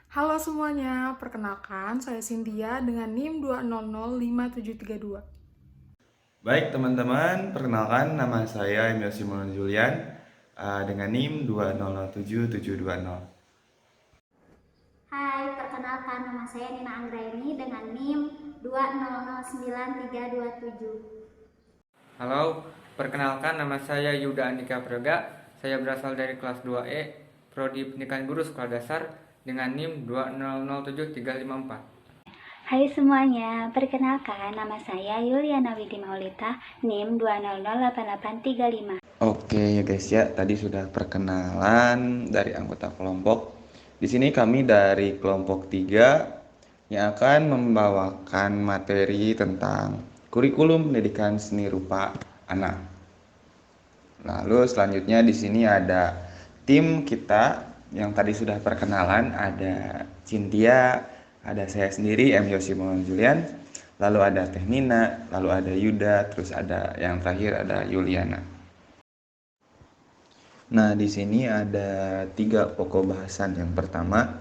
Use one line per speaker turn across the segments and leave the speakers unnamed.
Halo semuanya, perkenalkan saya Cynthia dengan NIM 2005732.
Baik teman-teman, perkenalkan nama saya Emil Simon Julian dengan NIM 2007720.
Hai, perkenalkan nama saya Nina Anggraini dengan NIM 2009327.
Halo, perkenalkan nama saya Yuda Andika Praga. Saya berasal dari kelas 2E, Prodi Pendidikan Guru Sekolah Dasar dengan NIM 2007354.
Hai semuanya, perkenalkan nama saya Yuliana Widi Maulita, NIM 2008835.
Oke ya guys ya, tadi sudah perkenalan dari anggota kelompok. Di sini kami dari kelompok 3 yang akan membawakan materi tentang kurikulum pendidikan seni rupa anak. Lalu selanjutnya di sini ada tim kita yang tadi sudah perkenalan, ada Cynthia, ada saya sendiri M. Yosimon Julian, lalu ada Teh Nina, lalu ada Yuda, terus ada yang terakhir ada Yuliana. Nah, di sini ada 3 pokok bahasan. Yang pertama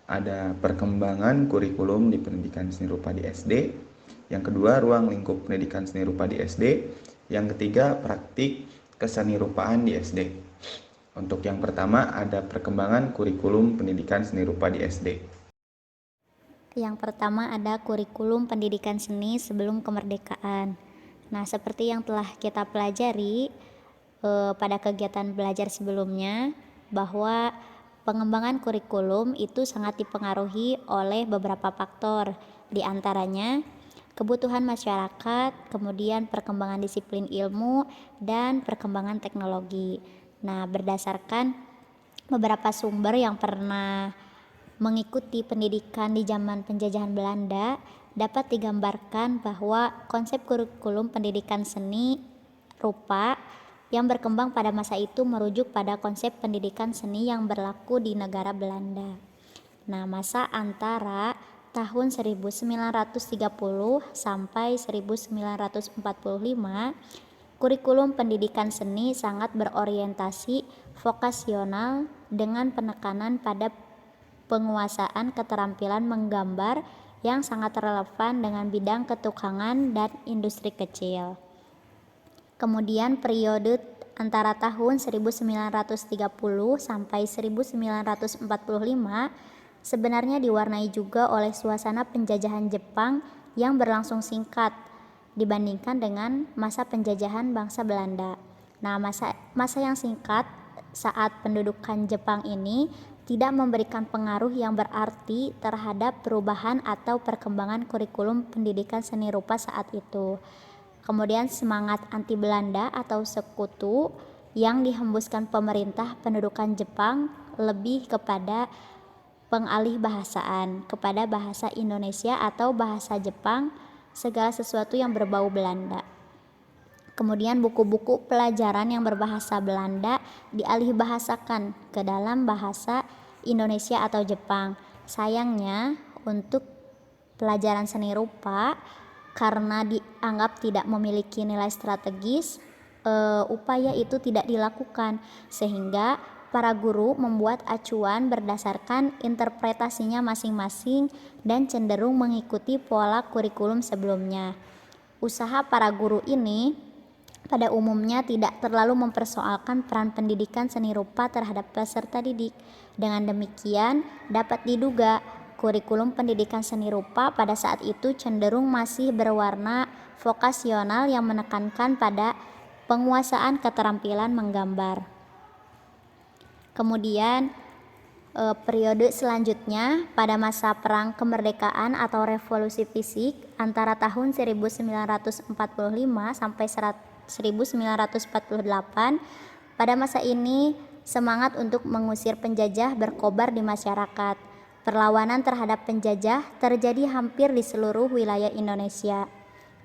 ada perkembangan kurikulum di pendidikan seni rupa di SD. Yang kedua, ruang lingkup pendidikan seni rupa di SD. Yang ketiga, praktik keseni rupaan di SD. Untuk yang pertama ada perkembangan kurikulum pendidikan seni rupa di SD.
Yang pertama ada kurikulum pendidikan seni sebelum kemerdekaan. Nah, seperti yang telah kita pelajari pada kegiatan belajar sebelumnya, bahwa pengembangan kurikulum itu sangat dipengaruhi oleh beberapa faktor, di antaranya kebutuhan masyarakat, kemudian perkembangan disiplin ilmu, dan perkembangan teknologi. Nah, berdasarkan beberapa sumber yang pernah mengikuti pendidikan di zaman penjajahan Belanda, dapat digambarkan bahwa konsep kurikulum pendidikan seni rupa yang berkembang pada masa itu merujuk pada konsep pendidikan seni yang berlaku di negara Belanda. Nah, masa antara tahun 1930 sampai 1945, kurikulum pendidikan seni sangat berorientasi vokasional dengan penekanan pada penguasaan keterampilan menggambar yang sangat relevan dengan bidang ketukangan dan industri kecil. Kemudian periode antara tahun 1930 sampai 1945 sebenarnya diwarnai juga oleh suasana penjajahan Jepang yang berlangsung singkat dibandingkan dengan masa penjajahan bangsa Belanda. Nah, masa yang singkat saat pendudukan Jepang ini tidak memberikan pengaruh yang berarti terhadap perubahan atau perkembangan kurikulum pendidikan seni rupa saat itu. Kemudian semangat anti Belanda atau sekutu yang dihembuskan pemerintah pendudukan Jepang lebih kepada pengalih bahasaan, kepada bahasa Indonesia atau bahasa Jepang, segala sesuatu yang berbau Belanda. Kemudian buku-buku pelajaran yang berbahasa Belanda dialih bahasakan ke dalam bahasa Indonesia atau Jepang. Sayangnya untuk pelajaran seni rupa, karena dianggap tidak memiliki nilai strategis, upaya itu tidak dilakukan, sehingga para guru membuat acuan berdasarkan interpretasinya masing-masing dan cenderung mengikuti pola kurikulum sebelumnya. Usaha para guru ini pada umumnya tidak terlalu mempersoalkan peran pendidikan seni rupa terhadap peserta didik. Dengan demikian, dapat diduga kurikulum pendidikan seni rupa pada saat itu cenderung masih berwarna vokasional yang menekankan pada penguasaan keterampilan menggambar. Kemudian periode selanjutnya pada masa perang kemerdekaan atau revolusi fisik antara tahun 1945 sampai 1948, pada masa ini semangat untuk mengusir penjajah berkobar di masyarakat. Perlawanan terhadap penjajah terjadi hampir di seluruh wilayah Indonesia.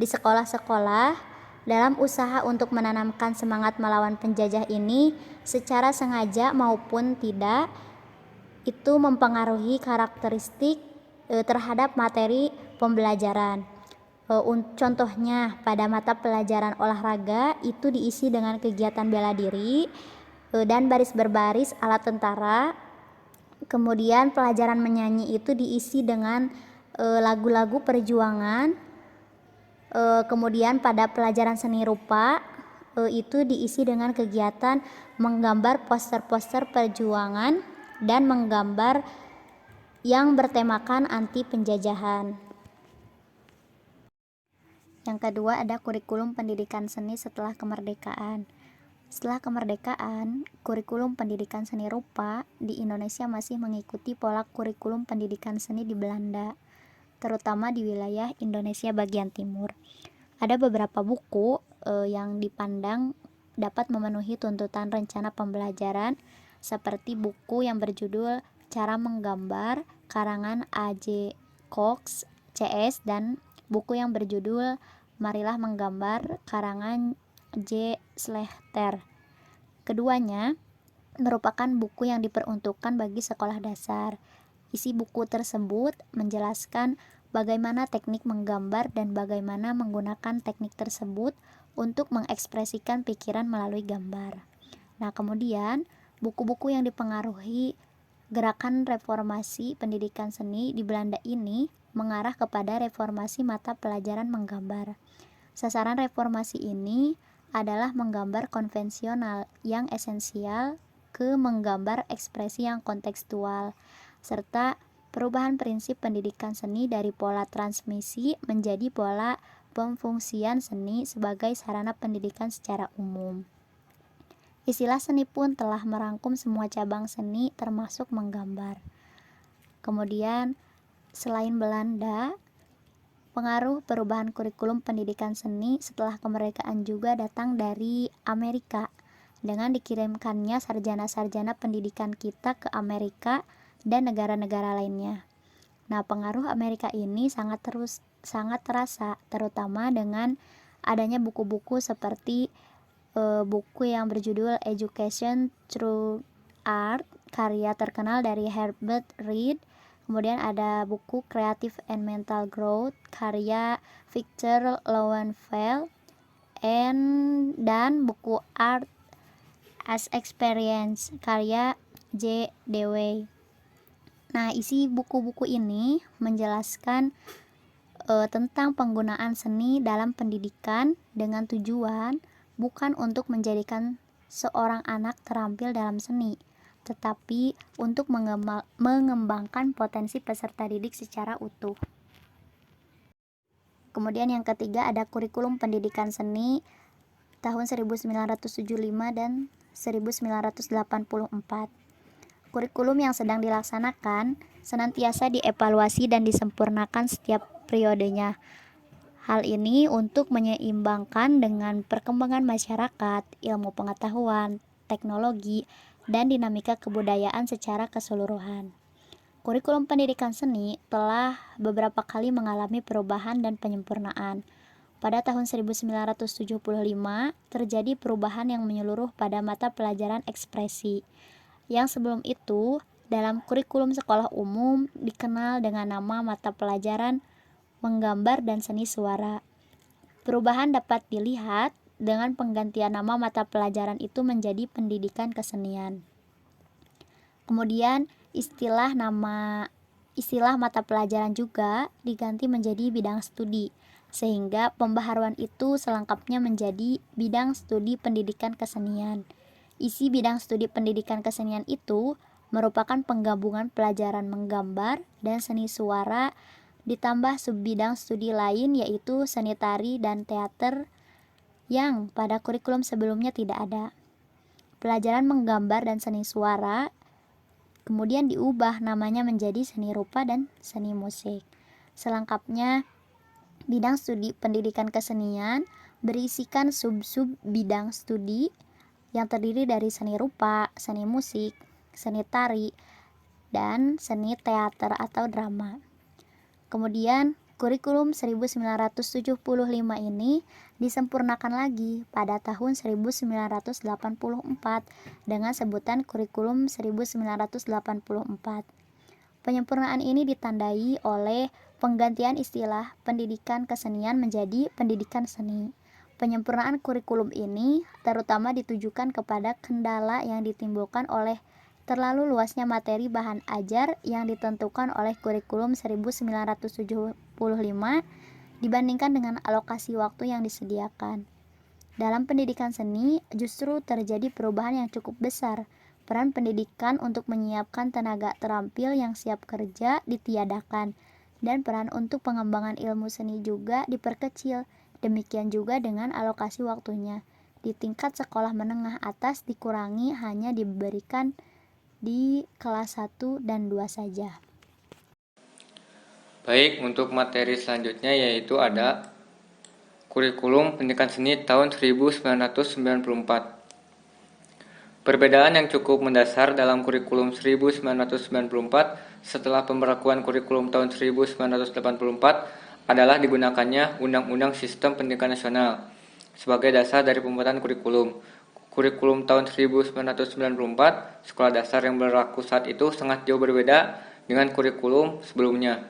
Di sekolah-sekolah, dalam usaha untuk menanamkan semangat melawan penjajah ini, secara sengaja maupun tidak, itu mempengaruhi karakteristik terhadap materi pembelajaran. Contohnya pada mata pelajaran olahraga itu diisi dengan kegiatan bela diri dan baris berbaris alat tentara. Kemudian pelajaran menyanyi itu diisi dengan lagu-lagu perjuangan. Kemudian pada pelajaran seni rupa itu diisi dengan kegiatan menggambar poster-poster perjuangan dan menggambar yang bertemakan anti penjajahan. Yang kedua ada kurikulum pendidikan seni setelah kemerdekaan. Setelah kemerdekaan, kurikulum pendidikan seni rupa di Indonesia masih mengikuti pola kurikulum pendidikan seni di Belanda, terutama di wilayah Indonesia bagian timur. Ada beberapa buku yang dipandang dapat memenuhi tuntutan rencana pembelajaran, seperti buku yang berjudul Cara Menggambar, karangan A.J. Cox, CS, dan buku yang berjudul Marilah Menggambar, karangan J. Schlechter. Keduanya merupakan buku yang diperuntukkan bagi sekolah dasar. Isi buku tersebut menjelaskan bagaimana teknik menggambar dan bagaimana menggunakan teknik tersebut untuk mengekspresikan pikiran melalui gambar. Nah, kemudian buku-buku yang dipengaruhi gerakan reformasi pendidikan seni di Belanda ini mengarah kepada reformasi mata pelajaran menggambar. Sasaran reformasi ini adalah menggambar konvensional yang esensial ke menggambar ekspresi yang kontekstual, serta perubahan prinsip pendidikan seni dari pola transmisi menjadi pola pemfungsian seni sebagai sarana pendidikan secara umum. Istilah seni pun telah merangkum semua cabang seni termasuk menggambar. Kemudian, selain Belanda, pengaruh perubahan kurikulum pendidikan seni setelah kemerdekaan juga datang dari Amerika, dengan dikirimkannya sarjana-sarjana pendidikan kita ke Amerika dan negara-negara lainnya. Nah, pengaruh Amerika ini sangat terasa, terutama dengan adanya buku-buku seperti buku yang berjudul Education Through Art, karya terkenal dari Herbert Reed. Kemudian ada buku Creative and Mental Growth, karya Victor Lowenfeld, dan buku Art as Experience, karya J. Dewey. Nah, isi buku-buku ini menjelaskan tentang penggunaan seni dalam pendidikan dengan tujuan bukan untuk menjadikan seorang anak terampil dalam seni, tetapi untuk mengembangkan potensi peserta didik secara utuh. Kemudian yang ketiga ada kurikulum pendidikan seni tahun 1975 dan 1984. Kurikulum yang sedang dilaksanakan senantiasa dievaluasi dan disempurnakan setiap periodenya. Hal ini untuk menyeimbangkan dengan perkembangan masyarakat, ilmu pengetahuan, teknologi, dan dinamika kebudayaan secara keseluruhan. Kurikulum pendidikan seni telah beberapa kali mengalami perubahan dan penyempurnaan. Pada tahun 1975, terjadi perubahan yang menyeluruh pada mata pelajaran ekspresi. Yang sebelum itu, dalam kurikulum sekolah umum dikenal dengan nama mata pelajaran menggambar dan seni suara. Perubahan dapat dilihat dengan penggantian nama mata pelajaran itu menjadi pendidikan kesenian. Kemudian istilah mata pelajaran juga diganti menjadi bidang studi, sehingga pembaharuan itu selengkapnya menjadi bidang studi pendidikan kesenian. Isi bidang studi pendidikan kesenian itu merupakan penggabungan pelajaran menggambar dan seni suara ditambah subbidang studi lain yaitu seni tari dan teater yang pada kurikulum sebelumnya tidak ada. Pelajaran menggambar dan seni suara kemudian diubah namanya menjadi seni rupa dan seni musik. Selengkapnya, bidang studi pendidikan kesenian berisikan sub-sub bidang studi yang terdiri dari seni rupa, seni musik, seni tari, dan seni teater atau drama. Kemudian, kurikulum 1975 ini disempurnakan lagi pada tahun 1984 dengan sebutan kurikulum 1984. Penyempurnaan ini ditandai oleh penggantian istilah pendidikan kesenian menjadi pendidikan seni. Penyempurnaan kurikulum ini terutama ditujukan kepada kendala yang ditimbulkan oleh Terlalu luasnya materi bahan ajar yang ditentukan oleh kurikulum 1975 dibandingkan dengan alokasi waktu yang disediakan. Dalam pendidikan seni, justru terjadi perubahan yang cukup besar. Peran pendidikan untuk menyiapkan tenaga terampil yang siap kerja ditiadakan, dan peran untuk pengembangan ilmu seni juga diperkecil. Demikian juga dengan alokasi waktunya. Di tingkat sekolah menengah atas dikurangi, hanya diberikan di kelas 1 dan 2 saja.
Baik, untuk materi selanjutnya yaitu ada Kurikulum Pendidikan Seni tahun 1994. Perbedaan yang cukup mendasar dalam kurikulum 1994 setelah pemberlakuan kurikulum tahun 1984 adalah digunakannya Undang-Undang Sistem Pendidikan Nasional sebagai dasar dari pembuatan kurikulum. Kurikulum tahun 1994, sekolah dasar yang berlaku saat itu sangat jauh berbeda dengan kurikulum sebelumnya.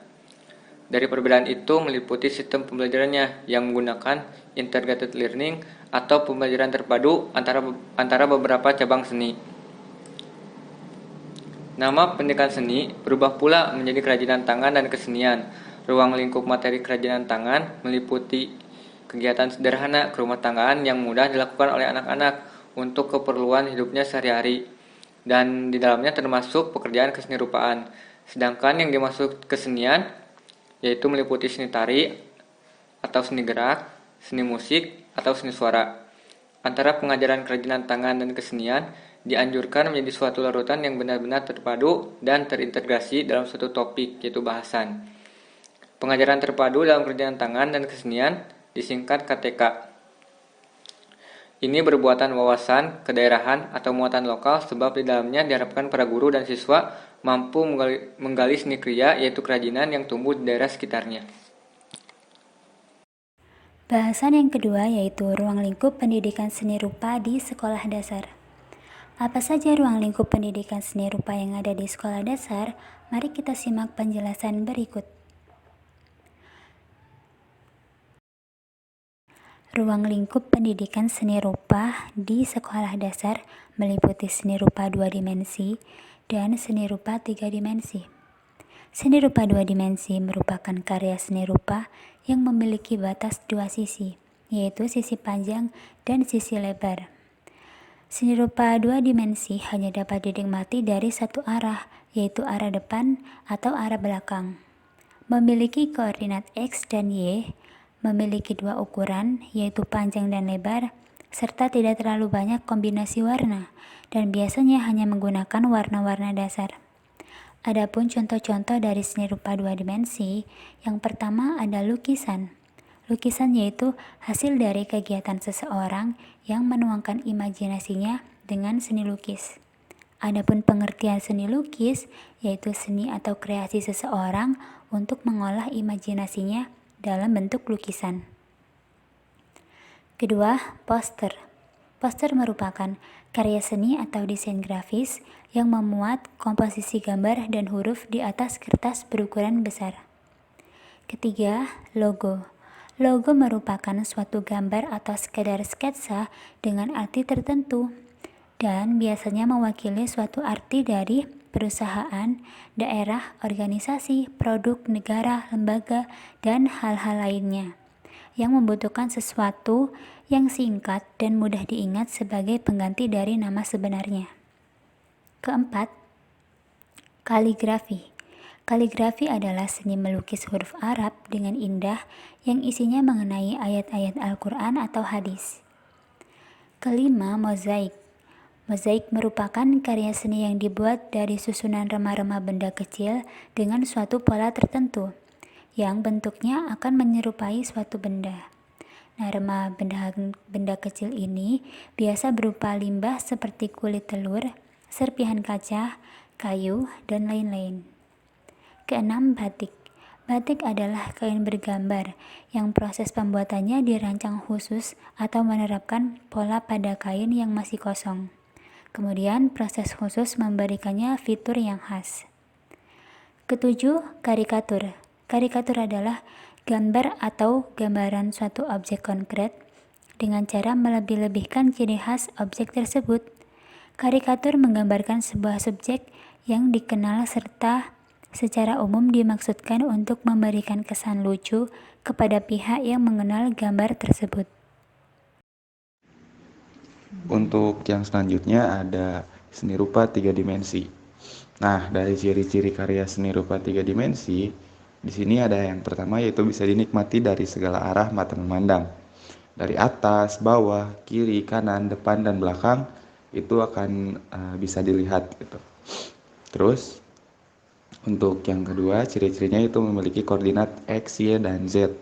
Dari perbedaan itu meliputi sistem pembelajarannya yang menggunakan integrated learning atau pembelajaran terpadu antara beberapa cabang seni. Nama pendidikan seni berubah pula menjadi kerajinan tangan dan kesenian. Ruang lingkup materi kerajinan tangan meliputi kegiatan sederhana kerumah tanggaan yang mudah dilakukan oleh anak-anak untuk keperluan hidupnya sehari-hari, dan di dalamnya termasuk pekerjaan keseni rupaan. Sedangkan yang dimaksud kesenian yaitu meliputi seni tari atau seni gerak, seni musik atau seni suara. Antara pengajaran kerajinan tangan dan kesenian dianjurkan menjadi suatu larutan yang benar-benar terpadu dan terintegrasi dalam suatu topik, yaitu bahasan. Pengajaran terpadu dalam kerajinan tangan dan kesenian disingkat KTK. Ini berbuatan wawasan, kedaerahan, atau muatan lokal sebab di dalamnya diharapkan para guru dan siswa mampu menggali seni kriya, yaitu kerajinan yang tumbuh di daerah sekitarnya.
Bahasan yang kedua yaitu ruang lingkup pendidikan seni rupa di sekolah dasar. Apa saja ruang lingkup pendidikan seni rupa yang ada di sekolah dasar? Mari kita simak penjelasan berikut. Ruang lingkup pendidikan seni rupa di sekolah dasar meliputi seni rupa 2 dimensi dan seni rupa 3 dimensi. Seni rupa 2 dimensi merupakan karya seni rupa yang memiliki batas 2 sisi, yaitu sisi panjang dan sisi lebar. Seni rupa 2 dimensi hanya dapat dinikmati dari satu arah, yaitu arah depan atau arah belakang. Memiliki koordinat X dan Y, memiliki 2 ukuran, yaitu panjang dan lebar, serta tidak terlalu banyak kombinasi warna, dan biasanya hanya menggunakan warna-warna dasar. Adapun contoh-contoh dari seni rupa 2 dimensi, yang pertama ada lukisan. Lukisan yaitu hasil dari kegiatan seseorang yang menuangkan imajinasinya dengan seni lukis. Adapun pengertian seni lukis, yaitu seni atau kreasi seseorang untuk mengolah imajinasinya dalam bentuk lukisan. Kedua, poster. Poster merupakan karya seni atau desain grafis yang memuat komposisi gambar dan huruf di atas kertas berukuran besar. Ketiga, logo. Logo merupakan suatu gambar atau sekedar sketsa dengan arti tertentu dan biasanya mewakili suatu arti dari perusahaan, daerah, organisasi, produk, negara, lembaga, dan hal-hal lainnya yang membutuhkan sesuatu yang singkat dan mudah diingat sebagai pengganti dari nama sebenarnya. Keempat, kaligrafi. Kaligrafi adalah seni melukis huruf Arab dengan indah yang isinya mengenai ayat-ayat Al-Quran atau hadis. Kelima, mozaik. Mozaik merupakan karya seni yang dibuat dari susunan remah-remah benda kecil dengan suatu pola tertentu, yang bentuknya akan menyerupai suatu benda. Nah, remah benda kecil ini biasa berupa limbah seperti kulit telur, serpihan kaca, kayu, dan lain-lain. Keenam, batik. Batik adalah kain bergambar yang proses pembuatannya dirancang khusus atau menerapkan pola pada kain yang masih kosong. Kemudian proses khusus memberikannya fitur yang khas. Ketujuh, karikatur. Karikatur adalah gambar atau gambaran suatu objek konkret dengan cara melebih-lebihkan ciri khas objek tersebut. Karikatur menggambarkan sebuah subjek yang dikenal serta secara umum dimaksudkan untuk memberikan kesan lucu kepada pihak yang mengenal gambar tersebut.
Untuk yang selanjutnya ada seni rupa 3 dimensi. Nah, dari ciri-ciri karya seni rupa 3 dimensi, di sini ada yang pertama yaitu bisa dinikmati dari segala arah mata memandang. Dari atas, bawah, kiri, kanan, depan, dan belakang itu akan bisa dilihat gitu. Terus untuk yang kedua, ciri-cirinya itu memiliki koordinat X, Y, dan Z.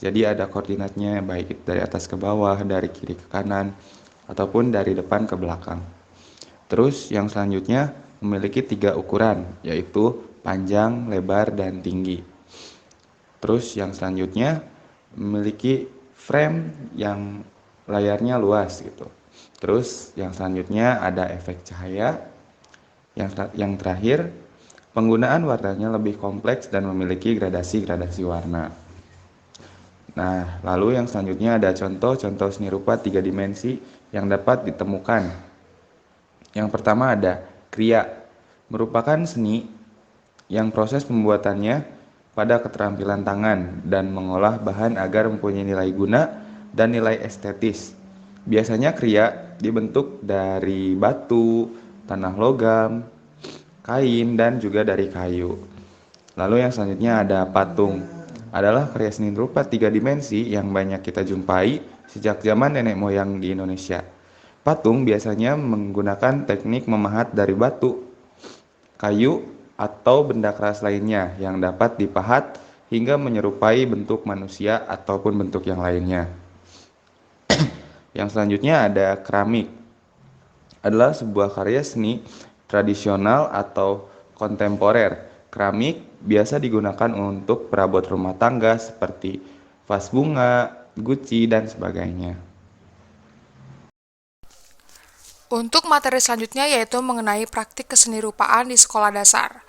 Jadi ada koordinatnya baik itu dari atas ke bawah, dari kiri ke kanan, ataupun dari depan ke belakang. Terus yang selanjutnya memiliki 3 ukuran, yaitu panjang, lebar, dan tinggi. Terus yang selanjutnya memiliki frame yang layarnya luas gitu. Terus yang selanjutnya ada efek cahaya. Yang terakhir, penggunaan warnanya lebih kompleks dan memiliki gradasi-gradasi warna. Nah, lalu yang selanjutnya ada contoh-contoh seni rupa 3 dimensi yang dapat ditemukan. Yang pertama ada kriya, merupakan seni yang proses pembuatannya pada keterampilan tangan dan mengolah bahan agar mempunyai nilai guna dan nilai estetis. Biasanya kriya dibentuk dari batu, tanah logam, kain, dan juga dari kayu. Lalu yang selanjutnya ada patung. Adalah karya seni rupa 3 dimensi yang banyak kita jumpai sejak zaman nenek moyang di Indonesia. Patung biasanya menggunakan teknik memahat dari batu, kayu, atau benda keras lainnya yang dapat dipahat hingga menyerupai bentuk manusia ataupun bentuk yang lainnya. Yang selanjutnya ada keramik. Adalah sebuah karya seni tradisional atau kontemporer. Keramik biasa digunakan untuk perabot rumah tangga seperti vas bunga, guci, dan sebagainya.
Untuk materi selanjutnya yaitu mengenai praktik kesenirupaan di sekolah dasar.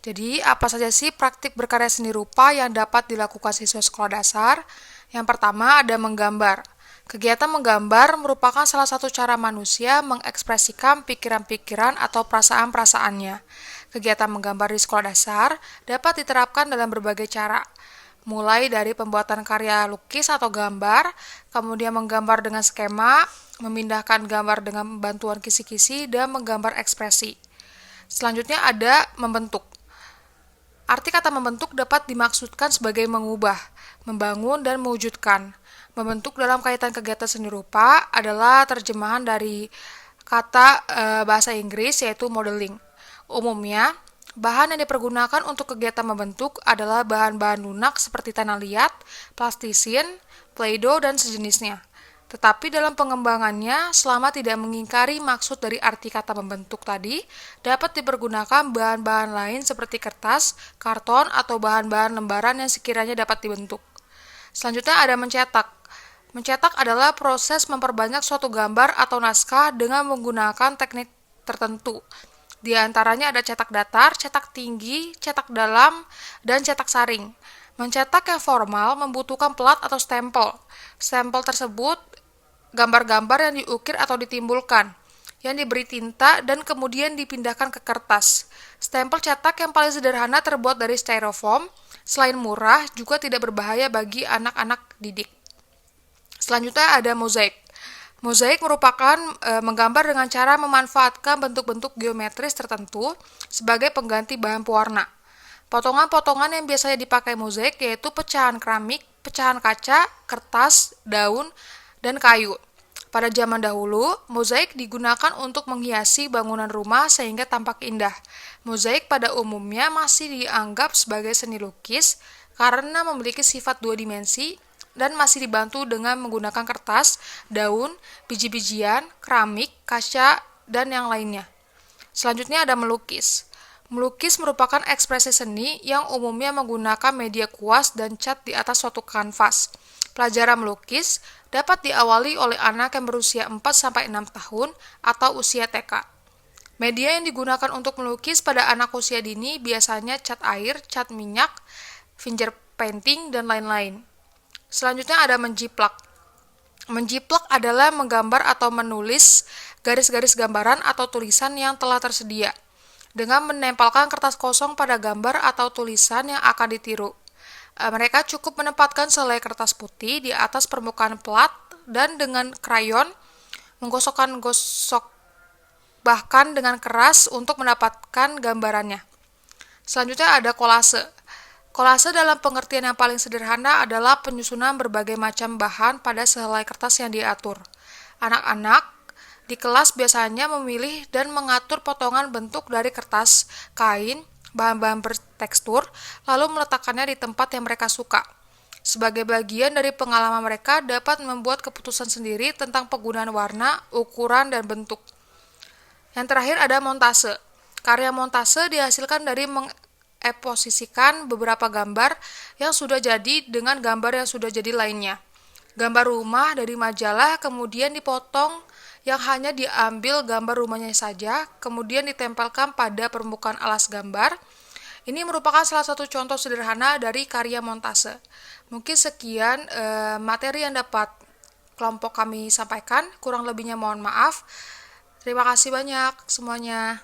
Jadi, apa saja sih praktik berkarya seni rupa yang dapat dilakukan siswa sekolah dasar? Yang pertama ada menggambar. Kegiatan menggambar merupakan salah satu cara manusia mengekspresikan pikiran-pikiran atau perasaan-perasaannya. Kegiatan menggambar di sekolah dasar dapat diterapkan dalam berbagai cara, mulai dari pembuatan karya lukis atau gambar, kemudian menggambar dengan skema, memindahkan gambar dengan bantuan kisi-kisi, dan menggambar ekspresi. Selanjutnya ada membentuk. Arti kata membentuk dapat dimaksudkan sebagai mengubah, membangun, dan mewujudkan. Membentuk dalam kaitan kegiatan seni rupa adalah terjemahan dari kata bahasa Inggris yaitu modeling. Umumnya, bahan yang dipergunakan untuk kegiatan membentuk adalah bahan-bahan lunak seperti tanah liat, plastisin, play-doh, dan sejenisnya. Tetapi dalam pengembangannya, selama tidak mengingkari maksud dari arti kata membentuk tadi, dapat dipergunakan bahan-bahan lain seperti kertas, karton, atau bahan-bahan lembaran yang sekiranya dapat dibentuk. Selanjutnya ada mencetak. Mencetak adalah proses memperbanyak suatu gambar atau naskah dengan menggunakan teknik tertentu. Di antaranya ada cetak datar, cetak tinggi, cetak dalam, dan cetak saring. Mencetak yang formal membutuhkan pelat atau stempel. Stempel tersebut gambar-gambar yang diukir atau ditimbulkan, yang diberi tinta dan kemudian dipindahkan ke kertas. Stempel cetak yang paling sederhana terbuat dari styrofoam, selain murah, juga tidak berbahaya bagi anak-anak didik. Selanjutnya ada mozaik. Mozaik merupakan menggambar dengan cara memanfaatkan bentuk-bentuk geometris tertentu sebagai pengganti bahan pewarna. Potongan-potongan yang biasanya dipakai mozaik yaitu pecahan keramik, pecahan kaca, kertas, daun, dan kayu. Pada zaman dahulu, mozaik digunakan untuk menghiasi bangunan rumah sehingga tampak indah. Mozaik pada umumnya masih dianggap sebagai seni lukis karena memiliki sifat 2 dimensi dan masih dibantu dengan menggunakan kertas, daun, biji-bijian, keramik, kaca, dan yang lainnya. Selanjutnya ada melukis. Melukis merupakan ekspresi seni yang umumnya menggunakan media kuas dan cat di atas suatu kanvas. Pelajaran melukis dapat diawali oleh anak yang berusia 4-6 tahun atau usia TK. Media yang digunakan untuk melukis pada anak usia dini biasanya cat air, cat minyak, finger painting, dan lain-lain. Selanjutnya ada menjiplak. Menjiplak adalah menggambar atau menulis garis-garis gambaran atau tulisan yang telah tersedia, dengan menempelkan kertas kosong pada gambar atau tulisan yang akan ditiru. Mereka cukup menempatkan selai kertas putih di atas permukaan plat dan dengan krayon menggosok bahkan dengan keras untuk mendapatkan gambarannya. Selanjutnya ada kolase. Kolase dalam pengertian yang paling sederhana adalah penyusunan berbagai macam bahan pada sehelai kertas yang diatur. Anak-anak di kelas biasanya memilih dan mengatur potongan bentuk dari kertas, kain, bahan-bahan bertekstur, lalu meletakkannya di tempat yang mereka suka. Sebagai bagian dari pengalaman mereka dapat membuat keputusan sendiri tentang penggunaan warna, ukuran, dan bentuk. Yang terakhir ada montase. Karya montase dihasilkan dari mengeposisikan beberapa gambar yang sudah jadi dengan gambar yang sudah jadi lainnya. Gambar rumah dari majalah kemudian dipotong yang hanya diambil gambar rumahnya saja, kemudian ditempelkan pada permukaan alas gambar. Ini merupakan salah satu contoh sederhana dari karya montase. Mungkin sekian materi yang dapat kelompok kami sampaikan, kurang lebihnya mohon maaf. Terima kasih banyak semuanya.